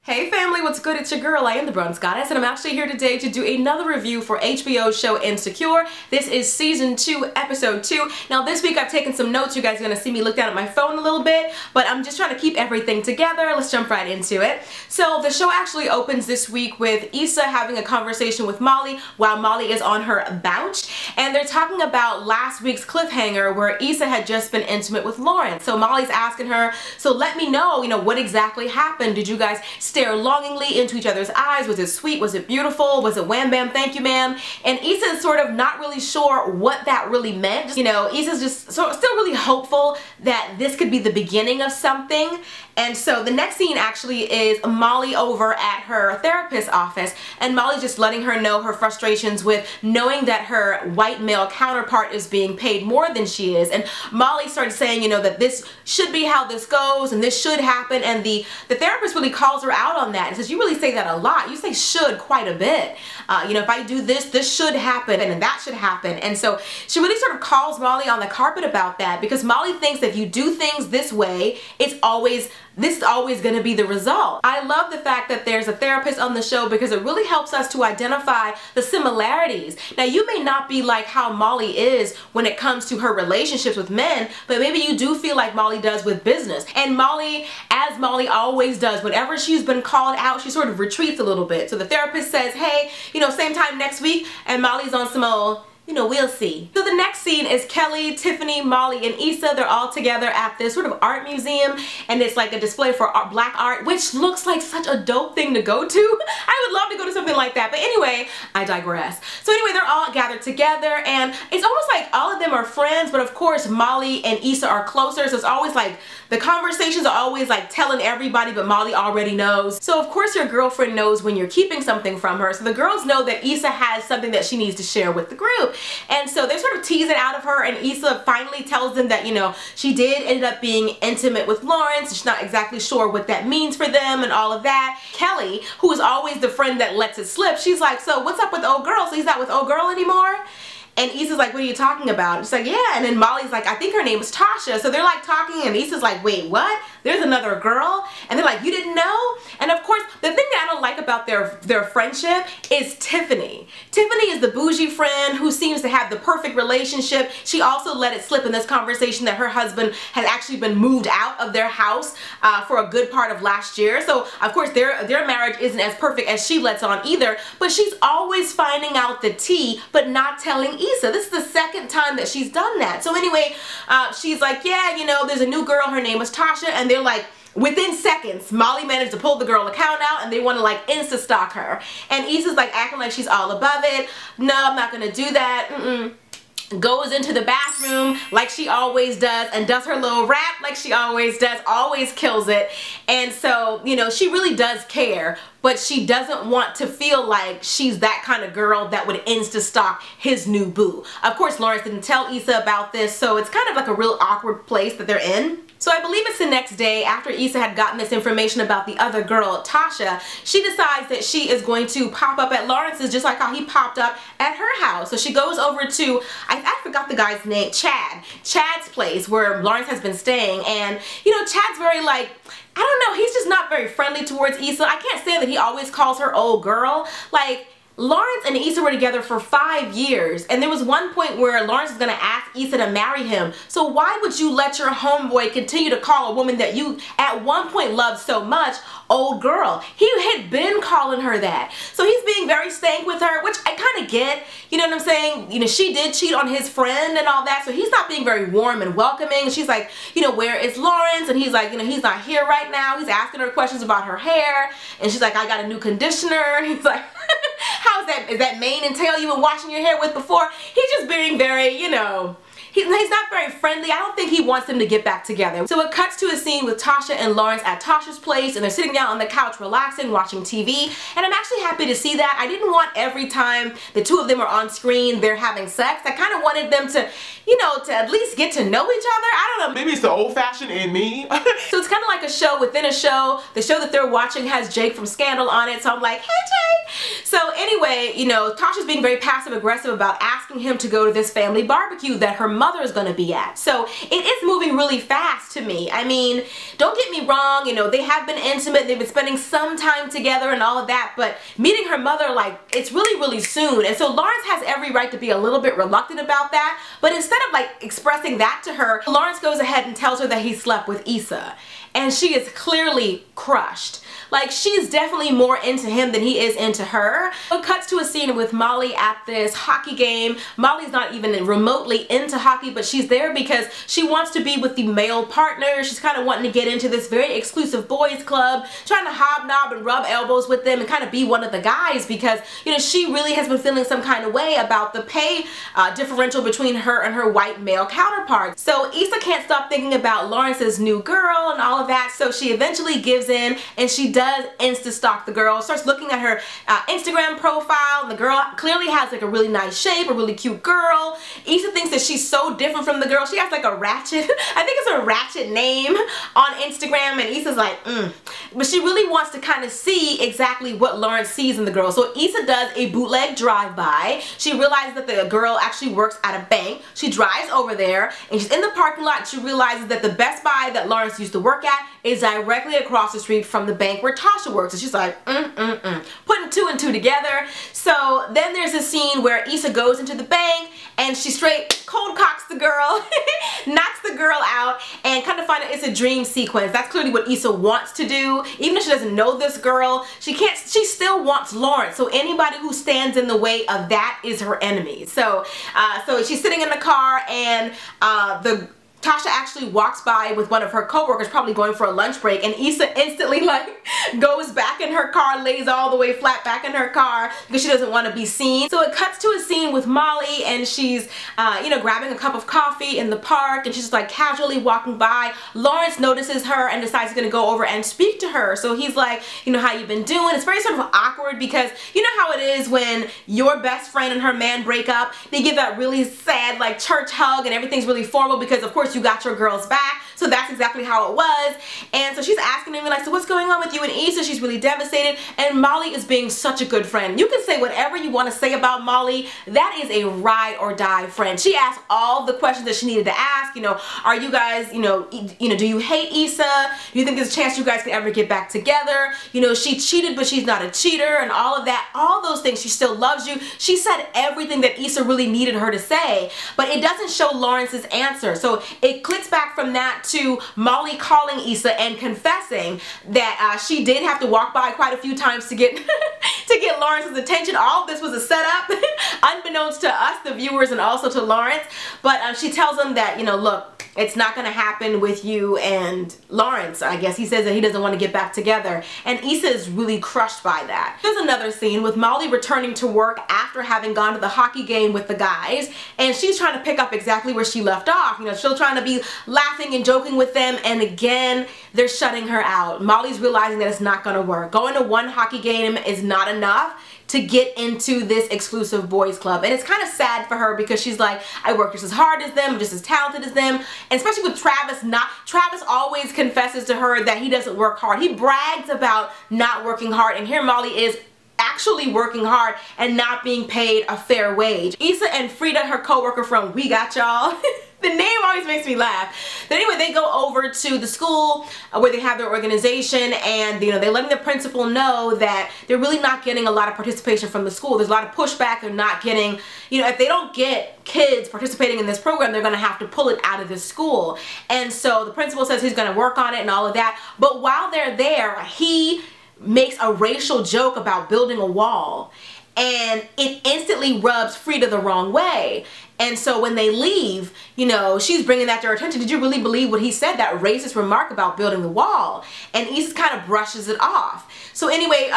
Hey family, what's good? It's your girl, I am the Bronze Goddess, and I'm actually here today to do another review for HBO's show Insecure. This is season 2, episode 2. Now this week I've taken some notes. You guys are going to see me look down at my phone a little bit, but I'm just trying to keep everything together. Let's jump right into it. So the show actually opens this week with Issa having a conversation with Molly while Molly is on her couch, and they're talking about last week's cliffhanger where Issa had just been intimate with Lawrence. So Molly's asking her, so let me know, what exactly happened. Did you guys stare longingly into each other's eyes? Was it sweet? Was it beautiful? Was it wham bam thank you ma'am? And Issa's sort of not really sure what that really meant. Issa's just still really hopeful that this could be the beginning of something. And so the next scene actually is Molly over at her therapist's office, and Molly's just letting her know her frustrations with knowing that her white male counterpart is being paid more than she is. And Molly started saying, that this should be how this goes and this should happen, and the therapist really calls her out on that and says, you really say that a lot. You say should quite a bit. If I do this, this should happen and that should happen. And so she really sort of calls Molly on the carpet about that, because Molly thinks that if you do things this way, this is always going to be the result. I love the fact that there's a therapist on the show because it really helps us to identify the similarities. Now, you may not be like how Molly is when it comes to her relationships with men, but maybe you do feel like Molly does with business. And Molly, as Molly always does, whenever she's been called out, she sort of retreats a little bit. So the therapist says, hey, same time next week, and Molly's on some old, we'll see. So the next scene is Kelly, Tiffany, Molly, and Issa. They're all together at this sort of art museum, and it's like a display for black art, which looks like such a dope thing to go to. I would love to go to something like that, but anyway, I digress. So anyway, they're all gathered together, and it's almost like all of them are friends, but of course Molly and Issa are closer, so it's always like the conversations are always like telling everybody, but Molly already knows. So of course your girlfriend knows when you're keeping something from her, so the girls know that Issa has something that she needs to share with the group. And so they sort of tease it out of her, and Issa finally tells them that, she did end up being intimate with Lawrence. She's not exactly sure what that means for them and all of that. Kelly, who is always the friend that lets it slip, she's like, so what's up with old girl? So he's not with old girl anymore? And Issa's like, what are you talking about? She's like, yeah. And then Molly's like, I think her name is Tasha. So they're like talking, and Issa's like, wait, what? There's another girl? And they're like, you didn't know? And of course, the thing that I don't like about their friendship is Tiffany. Tiffany is the bougie friend who seems to have the perfect relationship. She also let it slip in this conversation that her husband has actually been moved out of their house for a good part of last year. So of course, their marriage isn't as perfect as she lets on either, but she's always finding out the tea, but not telling Issa. This is the second time that she's done that. So anyway, she's like, yeah, there's a new girl, her name is Tasha, and they're like, within seconds, Molly managed to pull the girl account out, and they want to like insta-stalk her. And Issa's like acting like she's all above it. No, I'm not gonna do that. Goes into the bathroom like she always does and does her little rap like she always does, always kills it. And so, she really does care, but she doesn't want to feel like she's that kind of girl that would insta-stalk his new boo. Of course, Lawrence didn't tell Issa about this, so it's kind of like a real awkward place that they're in. So I believe it's the next day after Issa had gotten this information about the other girl, Tasha, she decides that she is going to pop up at Lawrence's just like how he popped up at her house. So she goes over to, I forgot the guy's name, Chad's place where Lawrence has been staying, and Chad's very like, I don't know, he's just not very friendly towards Issa. I can't stand that he always calls her old girl. Like, Lawrence and Issa were together for 5 years, and there was one point where Lawrence was going to ask Issa to marry him. So why would you let your homeboy continue to call a woman that you at one point loved so much old girl? He had been calling her that. So he's being very stank with her, which I kind of get. You know what I'm saying? She did cheat on his friend and all that, so he's not being very warm and welcoming. And she's like, where is Lawrence? And he's like, he's not here right now. He's asking her questions about her hair, and she's like, I got a new conditioner. He's like, how's that? Is that mane and tail you were washing your hair with before? He's just being very, he's not very friendly. I don't think he wants them to get back together. So it cuts to a scene with Tasha and Lawrence at Tasha's place, and they're sitting down on the couch relaxing, watching TV, and I'm actually happy to see that. I didn't want every time the two of them are on screen, they're having sex. I kind of wanted them to, to at least get to know each other. I don't know. Maybe it's the old-fashioned in me. So it's kind of like a show within a show. The show that they're watching has Jake from Scandal on it, so I'm like, hey Jake. So anyway, Tasha's being very passive aggressive about asking him to go to this family barbecue that her mother mother is going to be at. So it is moving really fast to me. I mean, don't get me wrong, you know, they have been intimate, they've been spending some time together and all of that, but meeting her mother, like, it's really, really soon. And so Lawrence has every right to be a little bit reluctant about that, but instead of like expressing that to her, Lawrence goes ahead and tells her that he slept with Issa. And she is clearly crushed. Like, she's definitely more into him than he is into her. It cuts to a scene with Molly at this hockey game. Molly's not even remotely into hockey, but she's there because she wants to be with the male partner. She's kind of wanting to get into this very exclusive boys club, trying to hobnob and rub elbows with them and kind of be one of the guys because, you know, she really has been feeling some kind of way about the pay differential between her and her white male counterpart. So Issa can't stop thinking about Lawrence's new girl and all of that, so she eventually gives in and she does insta-stalk the girl, starts looking at her Instagram profile, and the girl clearly has like a really nice shape, a really cute girl. Issa thinks that she's so different from the girl. She has like a ratchet, I think it's a ratchet name on Instagram, and Issa's like, But she really wants to kind of see exactly what Lawrence sees in the girl. So Issa does a bootleg drive-by. She realizes that the girl actually works at a bank. She drives over there, and she's in the parking lot, and she realizes that the Best Buy that Lawrence used to work at is directly across the street from the bank where Tasha works. And she's like, putting two and two together. So then there's a scene where Issa goes into the bank and she straight cold cocks the girl, knocks the girl out, and kind of find out it's a dream sequence. That's clearly what Issa wants to do. Even if she doesn't know this girl, she still wants Lawrence. So anybody who stands in the way of that is her enemy. So she's sitting in the car, and Tasha actually walks by with one of her coworkers, probably going for a lunch break, and Issa instantly like goes back in her car, lays all the way flat back in her car because she doesn't want to be seen. So it cuts to a scene with Molly, and she's you know, grabbing a cup of coffee in the park, and she's just like casually walking by. Lawrence notices her and decides he's gonna go over and speak to her. So he's like, you know, how you been doing? It's very sort of awkward because you know how it is when your best friend and her man break up. They give that really sad like church hug and everything's really formal because of course you got your girls back. So that's exactly how it was. And so she's asking him like, so what's going on with you and Issa? She's really devastated, and Molly is being such a good friend. You can say whatever you want to say about Molly. That is a ride or die friend. She asked all the questions that she needed to ask. You know, are you guys, you know, do you hate Issa? Do you think there's a chance you guys could ever get back together? You know, she cheated, but she's not a cheater, and all of that, all those things. She still loves you. She said everything that Issa really needed her to say, but it doesn't show Lawrence's answer. So it clicks back from that to Molly calling Issa and confessing that she did have to walk by quite a few times to get to get Lawrence's attention. All of this was a setup, unbeknownst to us, the viewers, and also to Lawrence. But she tells him that, you know, look, it's not going to happen with you and Lawrence. I guess he says that he doesn't want to get back together, and Issa is really crushed by that. There's another scene with Molly returning to work after having gone to the hockey game with the guys, and she's trying to pick up exactly where she left off. You know, she's trying to be laughing and joking with them, and again, they're shutting her out. Molly's realizing that it's not going to work. Going to one hockey game is not enough to get into this exclusive boys club. And it's kind of sad for her because she's like, I work just as hard as them, just as talented as them. And especially with Travis, Travis always confesses to her that he doesn't work hard. He brags about not working hard, and here Molly is actually working hard and not being paid a fair wage. Issa and Frida, her co-worker from We Got Y'all, the name always makes me laugh. But anyway, they go over to the school where they have their organization, and you know, they're letting the principal know that they're really not getting a lot of participation from the school. There's a lot of pushback. They're not getting, you know, if they don't get kids participating in this program, they're going to have to pull it out of the school. And so the principal says he's going to work on it and all of that. But while they're there, he makes a racial joke about building a wall, and it instantly rubs Frida the wrong way. And so when they leave, you know, she's bringing that to her attention. Did you really believe what he said, that racist remark about building the wall? And Issa kind of brushes it off. So anyway,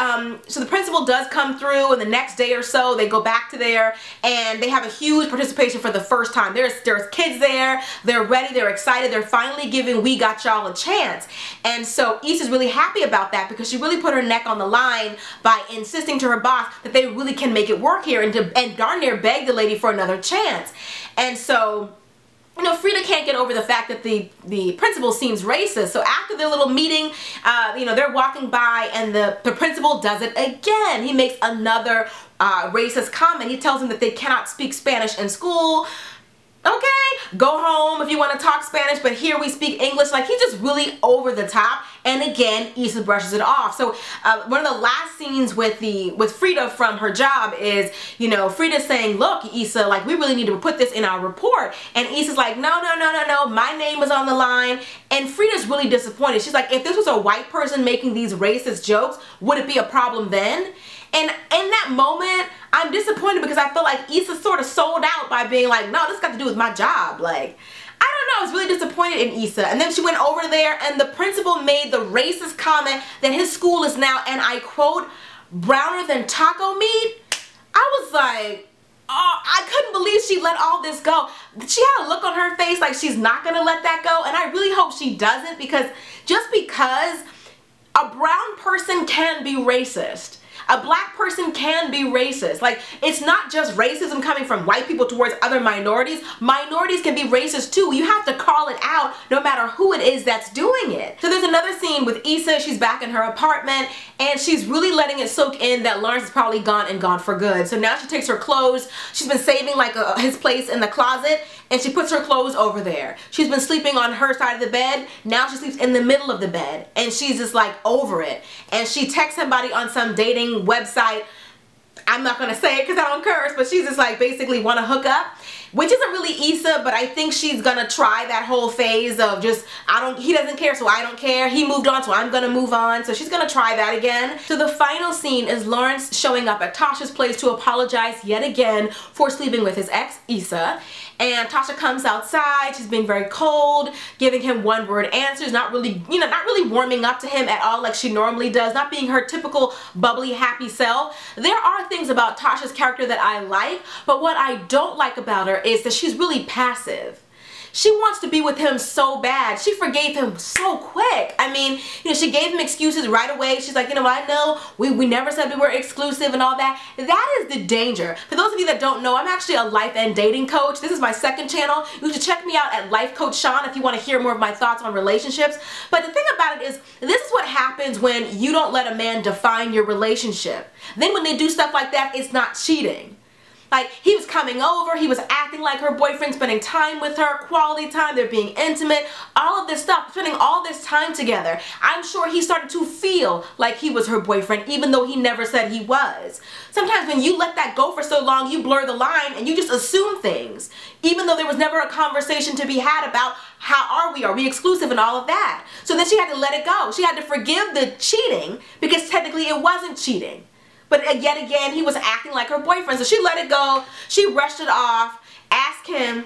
so the principal does come through, and the next day or so they go back to there, and they have a huge participation for the first time. There's kids there, they're ready, they're excited, they're finally giving We Got Y'all a chance. And so Issa's really happy about that because she really put her neck on the line by insisting to her boss that they really can make it work here, and darn near beg the lady for another chance. And so, you know, Frida can't get over the fact that the principal seems racist. So after their little meeting, you know, they're walking by, and the principal does it again. He makes another racist comment. He tells them that they cannot speak Spanish in school. Okay, go home if you want to talk Spanish, but here we speak English. Like, he's just really over the top. And again, Issa brushes it off. So one of the last scenes with Frida from her job is, you know, Frida's saying, look, Issa, like, we really need to put this in our report. And Issa's like, no, no, no, no, no, my name is on the line. And Frida's really disappointed. She's like, if this was a white person making these racist jokes, would it be a problem then? And in that moment, I'm disappointed because I feel like Issa sort of sold out by being like, no, this got to do with my job. Like, I don't know, I was really disappointed in Issa. And then she went over there and the principal made the racist comment that his school is now, and I quote, browner than taco meat. I was like, oh, I couldn't believe she let all this go. She had a look on her face like she's not going to let that go. And I really hope she doesn't, because just because a brown person can be racist, a black person can be racist. Like, it's not just racism coming from white people towards other minorities. Minorities can be racist too. You have to call it out no matter who it is that's doing it. So there's another scene with Issa. She's back in her apartment and she's really letting it soak in that Lawrence is probably gone and gone for good. So now she takes her clothes. She's been saving like his place in the closet, and she puts her clothes over there. She's been sleeping on her side of the bed. Now she sleeps in the middle of the bed and she's just like over it. And she texts somebody on some dating website. I'm not gonna say it because I don't curse, but she's just like basically want to hook up, which isn't really Issa, but I think she's gonna try that whole phase of just, he doesn't care, so I don't care. He moved on, so I'm gonna move on. So she's gonna try that again. So the final scene is Lawrence showing up at Tasha's place to apologize yet again for sleeping with his ex, Issa. And Tasha comes outside. She's being very cold, giving him one-word answers, not really, you know, not really warming up to him at all like she normally does, not being her typical bubbly, happy self. There are things about Tasha's character that I like, but what I don't like about her is that she's really passive. She wants to be with him so bad. She forgave him so quick. I mean, you know, she gave him excuses right away. She's like, you know what, I know we never said we were exclusive and all that. That is the danger. For those of you that don't know, I'm actually a life and dating coach. This is my second channel. You should check me out at Life Coach Sean if you want to hear more of my thoughts on relationships. But the thing about it is, this is what happens when you don't let a man define your relationship. Then when they do stuff like that, it's not cheating. Like, he was coming over, he was acting like her boyfriend, spending time with her, quality time, they're being intimate, all of this stuff, spending all this time together. I'm sure he started to feel like he was her boyfriend, even though he never said he was. Sometimes when you let that go for so long, you blur the line and you just assume things, even though there was never a conversation to be had about are we exclusive and all of that. So then she had to let it go. She had to forgive the cheating because technically it wasn't cheating. But yet again, he was acting like her boyfriend. So she let it go. She brushed it off, asked him,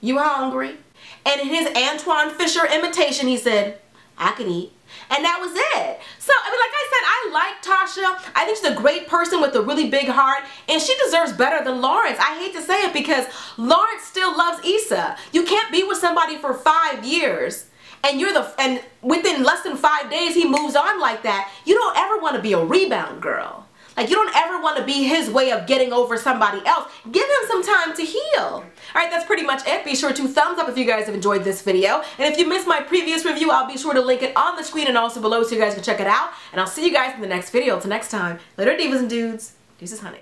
you hungry? And in his Antoine Fisher imitation, he said, I could eat. And that was it. So, I mean, like I said, I like Tasha. I think she's a great person with a really big heart. And she deserves better than Lawrence. I hate to say it because Lawrence still loves Issa. You can't be with somebody for 5 years. And within less than 5 days, he moves on like that. You don't ever want to be a rebound girl. Like, you don't ever want to be his way of getting over somebody else. Give him some time to heal. Alright, that's pretty much it. Be sure to thumbs up if you guys have enjoyed this video. And if you missed my previous review, I'll be sure to link it on the screen and also below so you guys can check it out. And I'll see you guys in the next video. Till next time, later divas and dudes. Deuces honey.